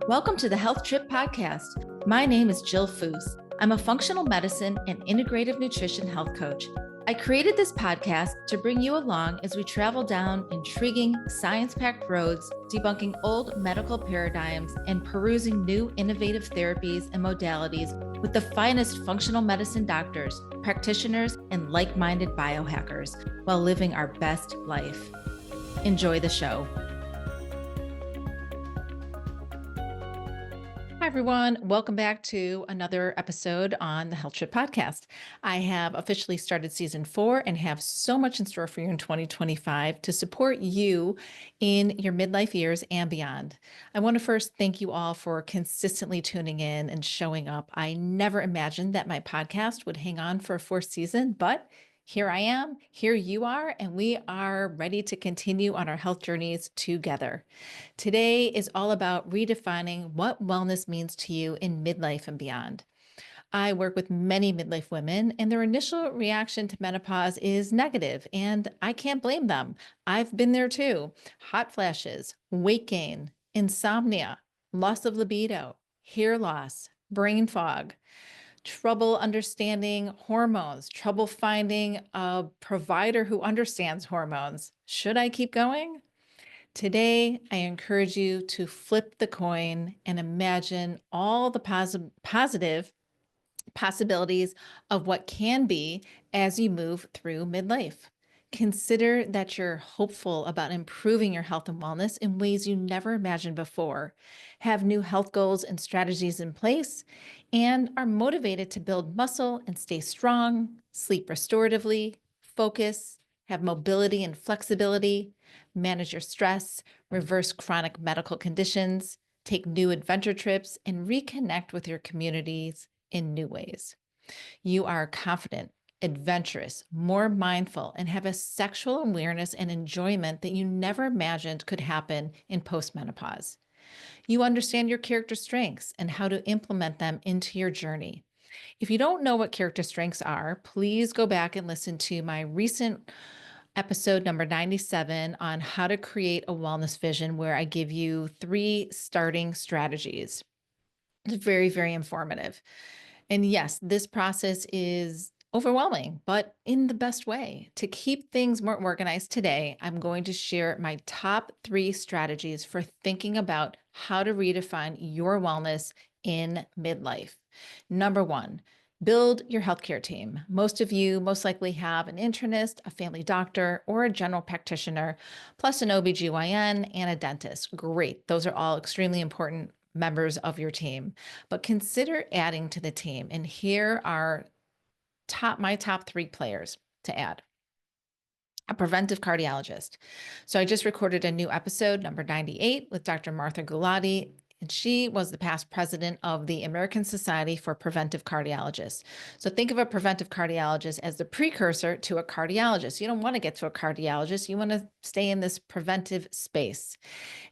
Welcome to the Health Trip Podcast. My name is Jill Foose. I'm a functional medicine and integrative nutrition health coach. I created this podcast to bring you along as we travel down intriguing, science-packed roads, debunking old medical paradigms and perusing new innovative therapies and modalities with the finest functional medicine doctors, practitioners, and like-minded biohackers while living our best life. Enjoy the show. Hi, everyone. Welcome back to another episode on the Health Trip Podcast. I have officially started season 4 and have so much in store for you in 2025 to support you in your midlife years and beyond. I want to first thank you all for consistently tuning in and showing up. I never imagined that my podcast would hang on for a 4th season, but here I am, here you are, and we are ready to continue on our health journeys together. Today is all about redefining what wellness means to you in midlife and beyond. I work with many midlife women, and their initial reaction to menopause is negative, and I can't blame them. I've been there too. Hot flashes, weight gain, insomnia, loss of libido, hair loss, brain fog, trouble understanding hormones, trouble finding a provider who understands hormones. Should I keep going? Today, I encourage you to flip the coin and imagine all the positive possibilities of what can be as you move through midlife. Consider that you're hopeful about improving your health and wellness in ways you never imagined before, have new health goals and strategies in place, and are motivated to build muscle and stay strong, sleep restoratively, focus, have mobility and flexibility, manage your stress, reverse chronic medical conditions, take new adventure trips, and reconnect with your communities in new ways. You are confident, adventurous, more mindful, and have a sexual awareness and enjoyment that you never imagined could happen in postmenopause. You understand your character strengths and how to implement them into your journey. If you don't know what character strengths are, please go back and listen to my recent episode number 97 on how to create a wellness vision, where I give you 3 starting strategies. It's very, very informative. And yes, this process is overwhelming, but in the best way. To keep things more organized today, I'm going to share my top 3 strategies for thinking about how to redefine your wellness in midlife. Number 1, build your healthcare team. Most of you most likely have an internist, a family doctor, or a general practitioner, plus an OBGYN and a dentist. Great. Those are all extremely important members of your team. But consider adding to the team. And here are my top 3 players to add. A preventive cardiologist. So I just recorded a new episode, number 98, with Dr. Martha Gulati, and she was the past president of the American Society for Preventive Cardiologists. So think of a preventive cardiologist as the precursor to a cardiologist. You don't want to get to a cardiologist. You want to stay in this preventive space.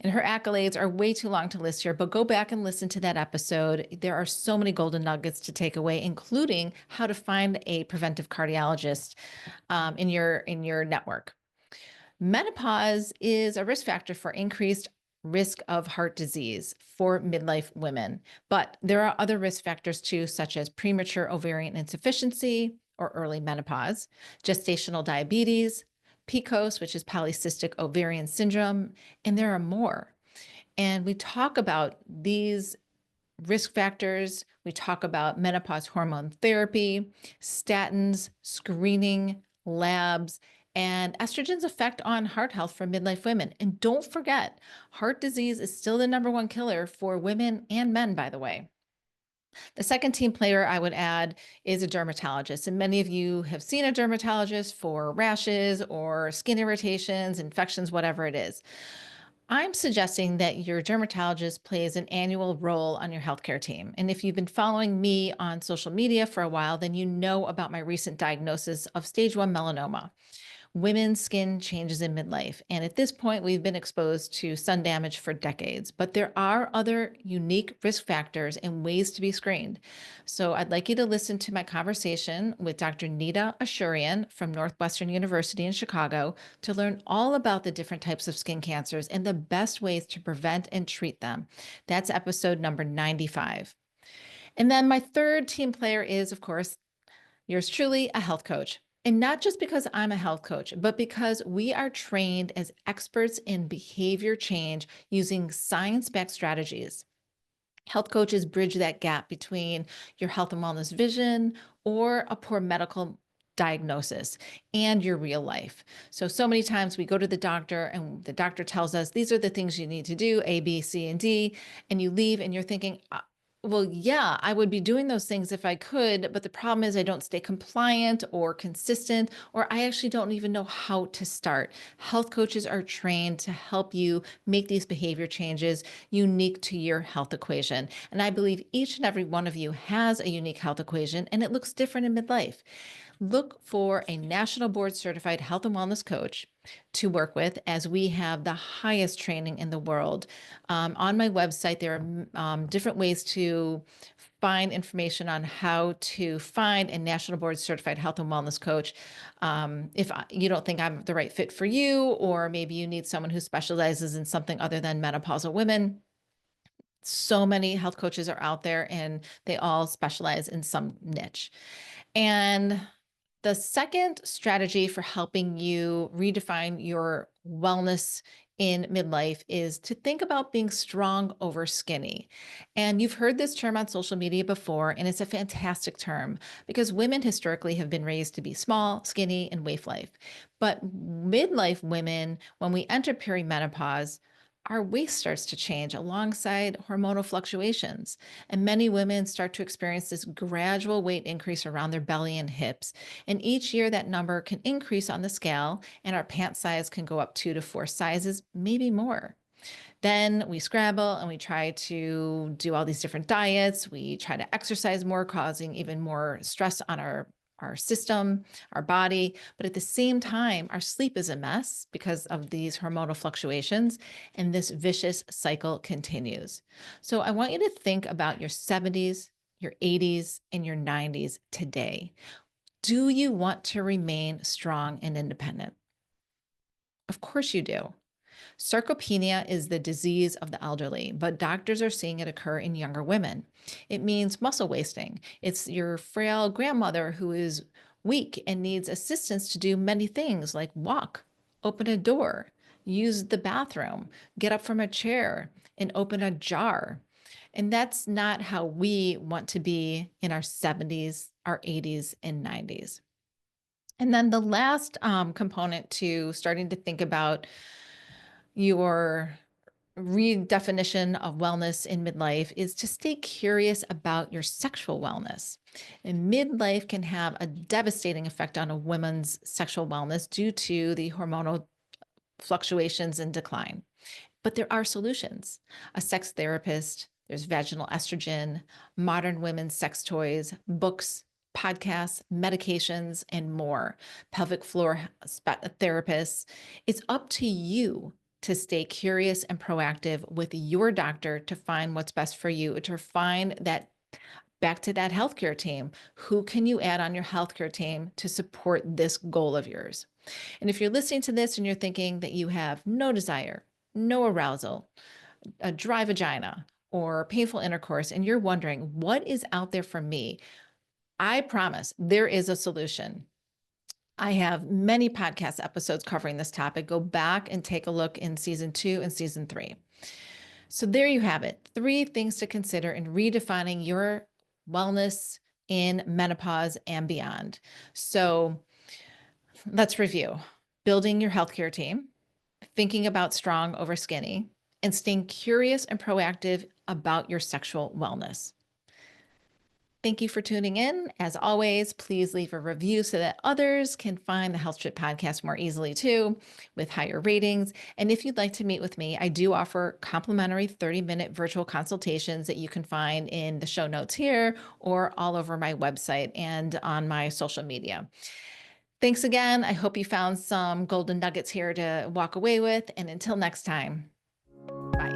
And her accolades are way too long to list here, but go back and listen to that episode. There are so many golden nuggets to take away, including how to find a preventive cardiologist in your network. Menopause is a risk factor for increased risk of heart disease for midlife women. But there are other risk factors too, such as premature ovarian insufficiency or early menopause, gestational diabetes, PCOS, which is polycystic ovarian syndrome, and there are more. And we talk about these risk factors. We talk about menopause hormone therapy, statins, screening, labs, and estrogen's effect on heart health for midlife women. And don't forget, heart disease is still the number 1 killer for women and men, by the way. The second team player I would add is a dermatologist. And many of you have seen a dermatologist for rashes or skin irritations, infections, whatever it is. I'm suggesting that your dermatologist plays an annual role on your healthcare team. And if you've been following me on social media for a while, then you know about my recent diagnosis of stage 1 melanoma, Women's skin changes in midlife. And at this point, we've been exposed to sun damage for decades, but there are other unique risk factors and ways to be screened. So I'd like you to listen to my conversation with Dr. Nita Ashurian from Northwestern University in Chicago to learn all about the different types of skin cancers and the best ways to prevent and treat them. That's episode number 95. And then my third team player is, of course, yours truly, a health coach. And not just because I'm a health coach, but because we are trained as experts in behavior change using science backed strategies. Health coaches bridge that gap between your health and wellness vision or a poor medical diagnosis and your real life. So many times we go to the doctor and the doctor tells us these are the things you need to do, A, B, C, and D, and you leave and you're thinking, well, yeah, I would be doing those things if I could, but the problem is I don't stay compliant or consistent, or I actually don't even know how to start. Health coaches are trained to help you make these behavior changes unique to your health equation. And I believe each and every one of you has a unique health equation, and it looks different in midlife. Look for a national board certified health and wellness coach to work with, as we have the highest training in the world. On my website, there are different ways to find information on how to find a national board certified health and wellness coach. If you don't think I'm the right fit for you, or maybe you need someone who specializes in something other than menopausal women, so many health coaches are out there and they all specialize in some niche. And the second strategy for helping you redefine your wellness in midlife is to think about being strong over skinny. And you've heard this term on social media before, and it's a fantastic term because women historically have been raised to be small, skinny, and waif life. But midlife women, when we enter perimenopause, our waist starts to change alongside hormonal fluctuations. And many women start to experience this gradual weight increase around their belly and hips. And each year that number can increase on the scale, and our pant size can go up 2 to 4 sizes, maybe more. Then we scramble and we try to do all these different diets. We try to exercise more, causing even more stress on our system, our body. But at the same time, our sleep is a mess because of these hormonal fluctuations, and this vicious cycle continues. So I want you to think about your 70s, your 80s, and your 90s today. Do you want to remain strong and independent? Of course you do. Sarcopenia is the disease of the elderly, but doctors are seeing it occur in younger women. It means muscle wasting. It's your frail grandmother who is weak and needs assistance to do many things like walk, open a door, use the bathroom, get up from a chair, and open a jar. And that's not how we want to be in our 70s, our 80s, and 90s. And then the last component to starting to think about your redefinition of wellness in midlife is to stay curious about your sexual wellness. And midlife can have a devastating effect on a woman's sexual wellness due to the hormonal fluctuations and decline. But there are solutions. A sex therapist, there's vaginal estrogen, modern women's sex toys, books, podcasts, medications, and more. Pelvic floor therapists. It's up to you to stay curious and proactive with your doctor to find what's best for you, to find that back to that healthcare team. Who can you add on your healthcare team to support this goal of yours? And if you're listening to this and you're thinking that you have no desire, no arousal, a dry vagina, or painful intercourse, and you're wondering, what is out there for me? I promise there is a solution. I have many podcast episodes covering this topic. Go back and take a look in season 2 and season 3. So there you have it. 3 things to consider in redefining your wellness in menopause and beyond. So let's review. Building your healthcare team, thinking about strong over skinny, and staying curious and proactive about your sexual wellness. Thank you for tuning in. As always, please leave a review so that others can find the Health Trip podcast more easily too, with higher ratings. And if you'd like to meet with me, I do offer complimentary 30-minute virtual consultations that you can find in the show notes here or all over my website and on my social media. Thanks again. I hope you found some golden nuggets here to walk away with. And until next time, bye.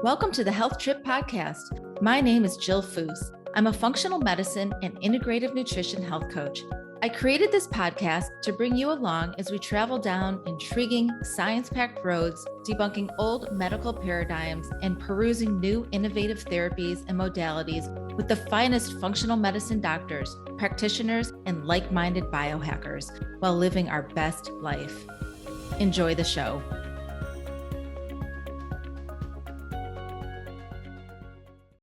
Welcome to the Health Trip Podcast. My name is Jill Foose. I'm a functional medicine and integrative nutrition health coach. I created this podcast to bring you along as we travel down intriguing, science-packed roads, debunking old medical paradigms and perusing new innovative therapies and modalities with the finest functional medicine doctors, practitioners, and like-minded biohackers while living our best life. Enjoy the show.